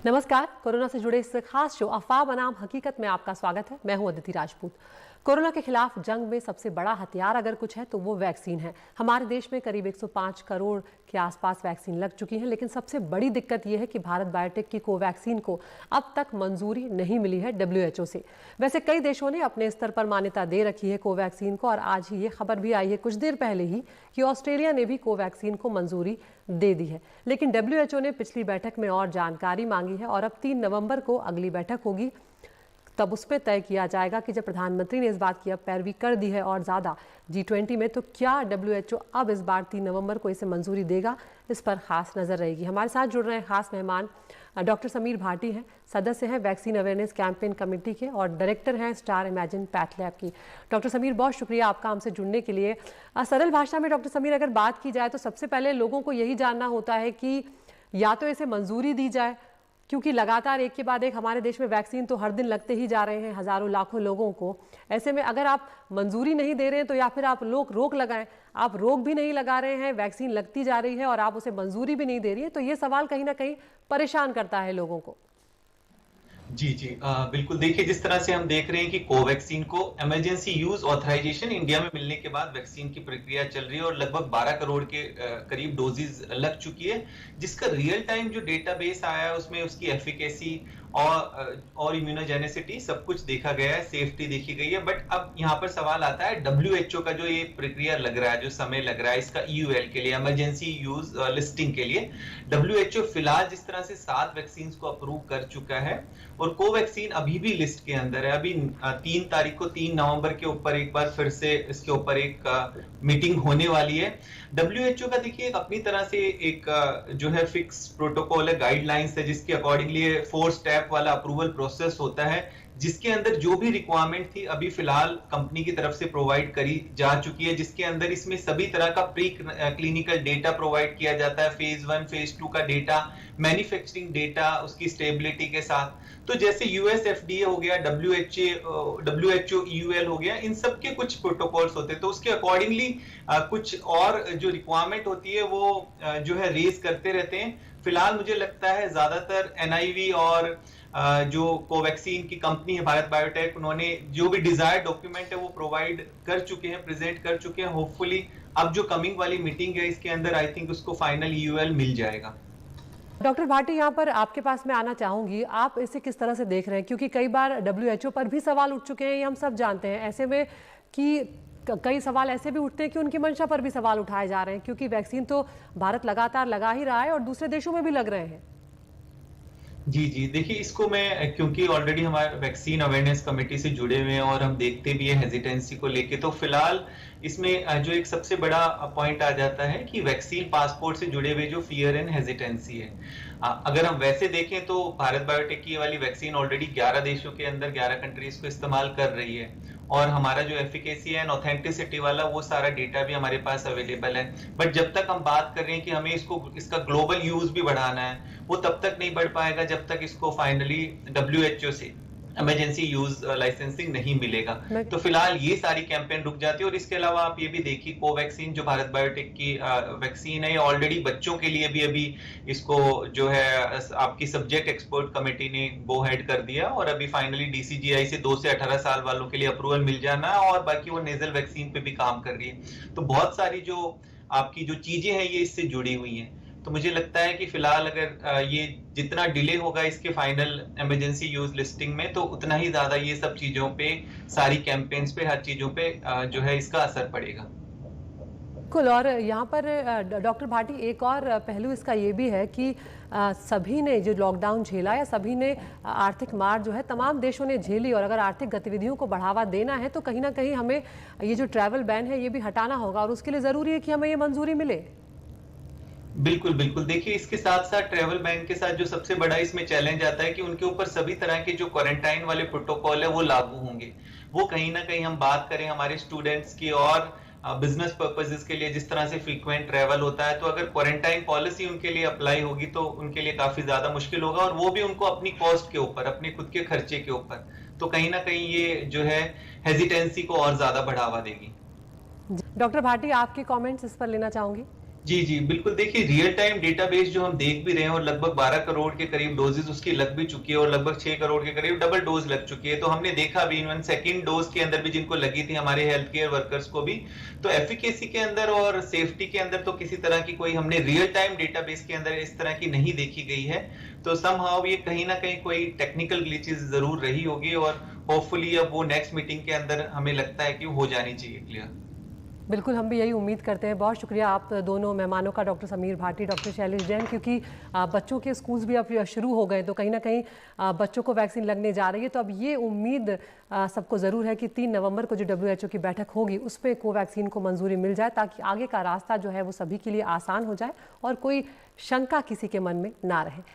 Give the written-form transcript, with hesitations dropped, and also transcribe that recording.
नमस्कार। कोरोना से जुड़े इस खास शो अफवाह बनाम हकीकत में आपका स्वागत है। मैं हूं अदिति राजपूत। कोरोना के खिलाफ जंग में सबसे बड़ा हथियार अगर कुछ है तो वो वैक्सीन है। हमारे देश में करीब 105 करोड़ के आसपास वैक्सीन लग चुकी है, लेकिन सबसे बड़ी दिक्कत ये है कि भारत बायोटेक की कोवैक्सीन को अब तक मंजूरी नहीं मिली है WHO से। वैसे कई देशों ने अपने स्तर पर मान्यता दे रखी है कोवैक्सीन को, और आज ही ये खबर भी आई है कुछ देर पहले ही कि ऑस्ट्रेलिया ने भी कोवैक्सीन को मंजूरी दे दी है। लेकिन WHO ने पिछली बैठक में और जानकारी मांगी है और अब 3 नवंबर को अगली बैठक होगी, तब उसमें तय किया जाएगा कि जब प्रधानमंत्री ने इस बात की अब पैरवी कर दी है और ज़्यादा G20 में, तो क्या WHO अब इस बार 3 नवंबर को इसे मंजूरी देगा। इस पर खास नजर रहेगी। हमारे साथ जुड़ रहे हैं खास मेहमान डॉक्टर समीर भाटी हैं, सदस्य हैं वैक्सीन अवेयरनेस कैंपेन कमेटी के और डायरेक्टर हैं स्टार इमेजिन पैथ लैब की। डॉक्टर समीर, बहुत शुक्रिया आपका हमसे जुड़ने के लिए। सरल भाषा में डॉक्टर समीर अगर बात की जाए तो सबसे पहले लोगों को यही जानना होता है कि या तो इसे मंजूरी दी जाए, क्योंकि लगातार एक के बाद एक हमारे देश में वैक्सीन तो हर दिन लगते ही जा रहे हैं हजारों लाखों लोगों को। ऐसे में अगर आप मंजूरी नहीं दे रहे हैं तो या फिर आप लोग रोक लगाएं। आप रोक भी नहीं लगा रहे हैं, वैक्सीन लगती जा रही है और आप उसे मंजूरी भी नहीं दे रही है, तो ये सवाल कहीं ना कहीं परेशान करता है लोगों को। जी जी, बिल्कुल। देखिए, जिस तरह से हम देख रहे हैं कि कोवैक्सीन को इमरजेंसी यूज ऑथराइजेशन इंडिया में मिलने के बाद वैक्सीन की प्रक्रिया चल रही है और लगभग 12 करोड़ के करीब डोजेज लग चुकी है, जिसका रियल टाइम जो डेटाबेस आया है उसमें उसकी एफिकेसी और इम्यूनोजेनिसिटी सब कुछ देखा गया है, सेफ्टी देखी गई है। बट अब यहाँ पर सवाल आता है WHO का जो ये प्रक्रिया लग रहा है, जो समय लग रहा है इसका EUL के लिए, इमरजेंसी यूज लिस्टिंग के लिए। WHO फिलहाल जिस तरह से 7 वैक्सीन को अप्रूव कर चुका है और कोवैक्सीन अभी भी लिस्ट के अंदर है। अभी 3 तारीख को 3 नवंबर के ऊपर एक बार फिर से इसके ऊपर एक मीटिंग होने वाली है। WHO का देखिए अपनी तरह से एक जो है फिक्स प्रोटोकॉल है, गाइडलाइंस है, जिसके अकॉर्डिंगली 4 स्टेप वाला अप्रूवल प्रोसेस होता है, जिसके अंदर जो भी रिक्वायरमेंट थी अभी फिलहाल कंपनी की तरफ से प्रोवाइड करी जा चुकी है, जिसके अंदर इसमें सभी तरह का प्री क्लिनिकल डेटा प्रोवाइड किया जाता है, फेज 1 फेज 2 का डेटा, मैन्युफैक्चरिंग डेटा उसकी स्टेबिलिटी के साथ। तो जैसे US FDA हो गया, WHO EUL हो गया, इन सब के कुछ प्रोटोकॉल्स होते हैं, तो उसके अकॉर्डिंगली कुछ और जो रिक्वायरमेंट होती है वो जो है रेज करते रहते हैं। फिलहाल मुझे लगता है ज्यादातर NIV और जो कोवैक्सीन की कंपनी है भारत बायोटेक, उन्होंने जो भी डिजायर्ड डॉक्यूमेंट है वो प्रोवाइड कर चुके हैं, प्रेजेंट कर चुके हैं। होपफुली अब जो कमिंग वाली मीटिंग है इसके अंदर आई थिंक उसको फाइनल EUL मिल जाएगा। डॉक्टर भाटी, यहाँ पर आपके पास मैं आना चाहूंगी, आप इसे किस तरह से देख रहे हैं, क्योंकि कई बार WHO पर भी सवाल उठ चुके हैं, ये हम सब जानते हैं। ऐसे में कि कई सवाल ऐसे भी उठते हैं कि उनकी मंशा पर भी सवाल उठाए जा रहे हैं, क्योंकि वैक्सीन तो भारत लगातार लगा ही रहा है और दूसरे देशों में भी लग रहे हैं। जी जी, देखिए इसको मैं, क्योंकि ऑलरेडी हमारे वैक्सीन अवेयरनेस कमेटी से जुड़े हुए हैं और हम देखते भी है हेजिटेंसी को लेके, तो फिलहाल इसमें जो एक सबसे बड़ा पॉइंट आ जाता है कि वैक्सीन पासपोर्ट से जुड़े हुए जो फियर एंड हेजिटेंसी है। अगर हम वैसे देखें तो भारत बायोटेक की वाली वैक्सीन ऑलरेडी 11 देशों के अंदर 11 कंट्रीज को इस्तेमाल कर रही है और हमारा जो एफिकेसी एंड ऑथेंटिसिटी वाला वो सारा डेटा भी हमारे पास अवेलेबल है। बट जब तक हम बात कर रहे हैं कि हमें इसका ग्लोबल यूज भी बढ़ाना है, वो तब तक नहीं बढ़ पाएगा जब तक इसको फाइनली WHO से इमरजेंसी यूज लाइसेंसिंग नहीं मिलेगा। तो फिलहाल ये सारी कैंपेन रुक जाती है। और इसके अलावा आप ये भी देखिए, कोवैक्सीन जो भारत बायोटेक की वैक्सीन है, ऑलरेडी बच्चों के लिए भी अभी इसको जो है आपकी सब्जेक्ट एक्सपर्ट कमेटी ने गो हेड कर दिया और अभी फाइनली DCGI से 2 से 18 साल वालों के लिए अप्रूवल मिल जाना है और बाकी वो नेजल वैक्सीन पे भी काम कर रही है। तो बहुत सारी जो आपकी जो चीजें हैं ये इससे जुड़ी हुई हैं। तो मुझे लगता है कि फिलहाल अगर ये जितना डिले होगा इसके फाइनल इमरजेंसी यूज लिस्टिंग में, तो उतना ही ज्यादा ये सब चीजों पे, सारी कैंपेन्स पे, हर चीजों पे जो है इसका असर पड़ेगा। बिल्कुल। और यहाँ पर डॉक्टर भाटी एक और पहलू इसका ये भी है कि सभी ने जो लॉकडाउन झेला या सभी ने आर्थिक मार जो है तमाम देशों ने झेली, और अगर आर्थिक गतिविधियों को बढ़ावा देना है तो कहीं ना कहीं हमें ये जो ट्रैवल बैन है ये भी हटाना होगा, और उसके लिए जरूरी है कि हमें ये मंजूरी मिले। बिल्कुल बिल्कुल। देखिए, इसके साथ साथ ट्रैवल बैन के साथ जो सबसे बड़ा इसमें चैलेंज आता है कि उनके ऊपर सभी तरह के जो क्वारंटाइन वाले प्रोटोकॉल है वो लागू होंगे। वो कहीं ना कहीं हम बात करें हमारे स्टूडेंट्स की और बिजनेस पर्पसेस के लिए जिस तरह से फ्रीक्वेंट ट्रैवल होता है, तो अगर क्वारंटाइन पॉलिसी उनके लिए अप्लाई होगी तो उनके लिए काफी ज्यादा मुश्किल होगा, और वो भी उनको अपनी कॉस्ट के ऊपर, अपने खुद के खर्चे के ऊपर। तो कहीं ना कहीं ये जो है हेजिटेंसी को और ज्यादा बढ़ावा देगी। डॉक्टर भाटी, आपके कमेंट्स इस पर लेना चाहूंगी। जी, जी, बिल्कुल देखिए रियल टाइम डेटाबेस जो हम देख भी रहे हैं और लगभग 12 करोड़ के करीब डोज़ेज़ उसकी लग भी चुकी है और लगभग 6 करोड़ के करीब डबल डोज़ लग चुकी है। तो हमने देखा भी इवन सेकंड डोज़ के अंदर भी जिनको लगी थी हमारे हेल्थ केयर वर्कर्स को भी, तो एफिकेसी के अंदर और सेफ्टी के अंदर तो किसी तरह की कोई हमने रियल टाइम डेटाबेस के अंदर इस तरह की नहीं देखी गई है। तो समहाउ ये कहीं न कहीं कोई टेक्निकल ग्लिचेस ज़रूर रही होगी और होपफुली अब वो नेक्स्ट मीटिंग के अंदर हमें लगता है कि हो जानी चाहिए क्लियर। बिल्कुल, हम भी यही उम्मीद करते हैं। बहुत शुक्रिया आप दोनों मेहमानों का, डॉक्टर समीर भाटी, डॉक्टर शैलेश जैन, क्योंकि बच्चों के स्कूल्स भी अब शुरू हो गए तो कहीं न कहीं बच्चों को वैक्सीन लगने जा रही है। तो अब ये उम्मीद सबको ज़रूर है कि 3 नवंबर को जो WHO की बैठक होगी उस पे कोवैक्सीन को मंजूरी मिल जाए, ताकि आगे का रास्ता जो है वो सभी के लिए आसान हो जाए और कोई शंका किसी के मन में ना रहे।